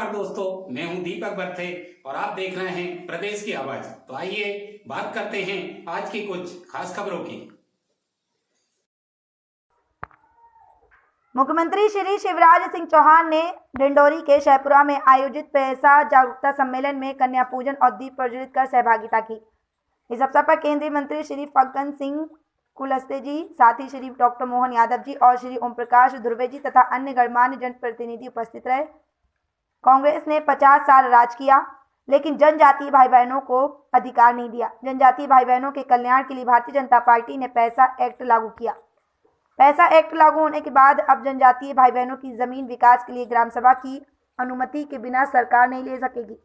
नमस्कार दोस्तों, मैं हूं दीपक बर्थे और आप देख रहे हैं प्रदेश की आवाज। तो आइए बात करते हैं आज की कुछ खास खबरों की। मुख्यमंत्री श्री शिवराज सिंह चौहान ने डिंडोरी के शहपुरा में आयोजित पैसा जागरूकता सम्मेलन में कन्या पूजन और दीप प्रज्वलित कर सहभागिता की। इस अवसर पर केंद्रीय मंत्री श्री फग्गन सिंह कुलस्ते जी, साथ ही श्री डॉक्टर मोहन यादव जी और श्री ओम प्रकाश धुर्वे जी तथा अन्य गणमान्य जनप्रतिनिधि उपस्थित रहे। कांग्रेस ने 50 साल राज किया, लेकिन जनजातीय भाई बहनों को अधिकार नहीं दिया। जनजातीय भाई बहनों के कल्याण के लिए भारतीय जनता पार्टी ने पैसा एक्ट लागू किया। पैसा एक्ट लागू होने के बाद अब जनजातीय भाई बहनों की जमीन विकास के लिए ग्राम सभा की अनुमति के बिना सरकार नहीं ले सकेगी।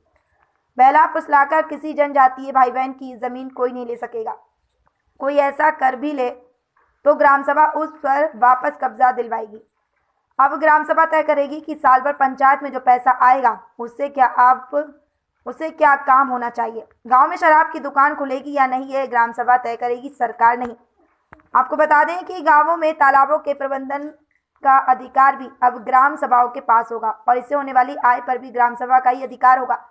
बेला फुसलाकर किसी जनजातीय भाई बहन की जमीन कोई नहीं ले सकेगा। कोई ऐसा कर भी ले तो ग्राम सभा उस पर वापस कब्जा दिलवाएगी। अब ग्राम सभा तय करेगी कि साल भर पंचायत में जो पैसा आएगा उससे क्या काम होना चाहिए। गांव में शराब की दुकान खुलेगी या नहीं, ये ग्राम सभा तय करेगी, सरकार नहीं। आपको बता दें कि गांवों में तालाबों के प्रबंधन का अधिकार भी अब ग्राम सभाओं के पास होगा और इससे होने वाली आय पर भी ग्राम सभा का ही अधिकार होगा।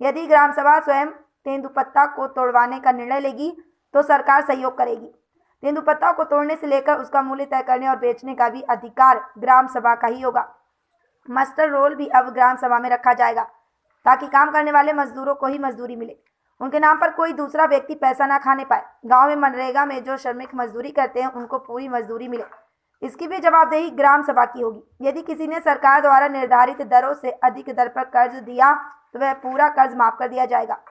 यदि ग्राम सभा स्वयं तेंदुपत्ता को तोड़वाने का निर्णय लेगी तो सरकार सहयोग करेगी। तेंदुपत्ता को तोड़ने से लेकर उसका मूल्य तय करने और बेचने का भी अधिकार ग्राम सभा का ही होगा। मास्टर रोल भी अब ग्राम सभा में रखा जाएगा ताकि काम करने वाले मजदूरों को ही मजदूरी मिले, उनके नाम पर कोई दूसरा व्यक्ति पैसा ना खाने पाए। गांव में मनरेगा में जो श्रमिक मजदूरी करते हैं उनको पूरी मजदूरी मिले, इसकी भी जवाबदेही ग्राम सभा की होगी। यदि किसी ने सरकार द्वारा निर्धारित दरों से अधिक दर पर कर्ज दिया तो वह पूरा कर्ज माफ कर दिया जाएगा।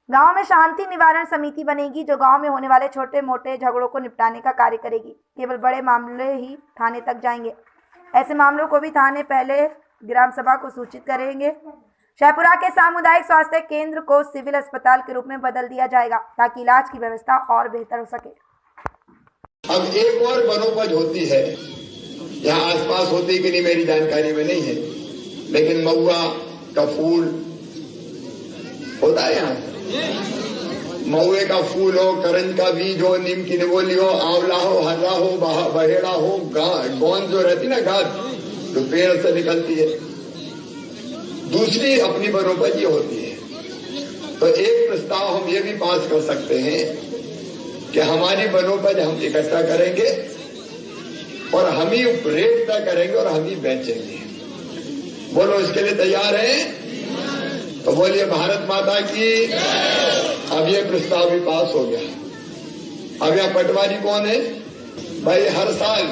गांव में शांति निवारण समिति बनेगी जो गांव में होने वाले छोटे मोटे झगड़ों को निपटाने का कार्य करेगी। केवल बड़े मामले ही थाने तक जाएंगे। ऐसे मामलों को भी थाने पहले ग्राम सभा को सूचित करेंगे। शहपुरा के सामुदायिक स्वास्थ्य केंद्र को सिविल अस्पताल के रूप में बदल दिया जाएगा ताकि इलाज की व्यवस्था और बेहतर हो सके। अब एक और वनोपज होती है, यहाँ आसपास होती कि नहीं मेरी जानकारी में नहीं है, लेकिन महुआ का फूल होता है। यहाँ महुए का फूल हो, करंज का बीज हो, नीम की निगोली हो, आंवला हो, हर्रा हो, बहेड़ा हो, गोंद जो रहती ना घास तो पेड़ से निकलती है। दूसरी अपनी वनोपज ये होती है। तो एक प्रस्ताव हम ये भी पास कर सकते हैं कि हमारी वनोपज हम इकट्ठा करेंगे और हम ही रेट तय करेंगे और हम ही बेचेंगे। बोलो, इसके लिए तैयार हैं? तो बोलिए भारत माता की। अब ये प्रस्ताव भी पास हो गया। अब यहाँ पटवारी कौन है भाई? हर साल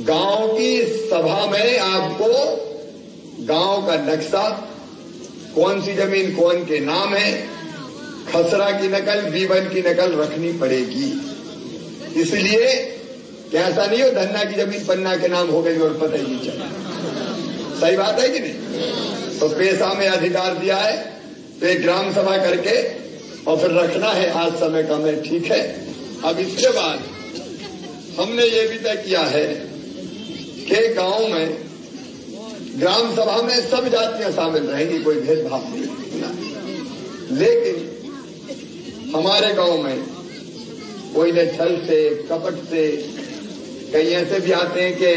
गांव की सभा में आपको गांव का नक्शा, कौन सी जमीन कौन के नाम है, खसरा की नकल, B1 की नकल रखनी पड़ेगी। इसलिए कैसा नहीं हो धन्ना की जमीन पन्ना के नाम हो गई और पता ही नहीं चला। सही बात है कि नहीं? तो पैसा में अधिकार दिया है तो एक ग्राम सभा करके और फिर रखना है। आज समय कम है, ठीक है। अब इसके बाद हमने ये भी तय किया है कि गांव में ग्राम सभा में सब जातियां शामिल रहेंगी, कोई भेदभाव नहीं। लेकिन हमारे गांव में कोई ने छल से कपट से, कई ऐसे भी आते हैं कि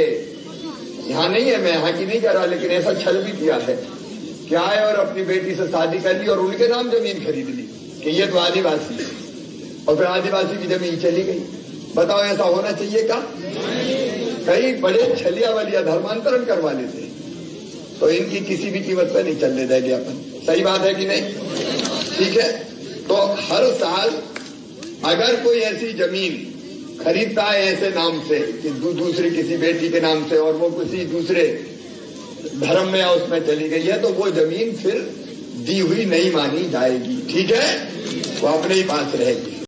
यहाँ नहीं है, मैं यहाँ की नहीं कर रहा, लेकिन ऐसा छल भी किया है क्या है और अपनी बेटी से शादी कर ली और उनके नाम जमीन खरीद ली कि ये तो आदिवासी है, और फिर आदिवासी की जमीन चली गई। बताओ, ऐसा होना चाहिए क्या? कई बड़े छलिया वालिया धर्मांतरण करवा लेते, तो इनकी किसी भी कीमत पर नहीं चलने देंगे अपन। सही बात है कि नहीं? ठीक है। तो हर साल अगर कोई ऐसी जमीन खरीदता है ऐसे नाम से कि दूसरी किसी बेटी के नाम से और वो किसी दूसरे धर्म में या उसमें चली गई है, तो वो जमीन फिर दी हुई नहीं मानी जाएगी। ठीक है, वो अपने ही पास रहेगी।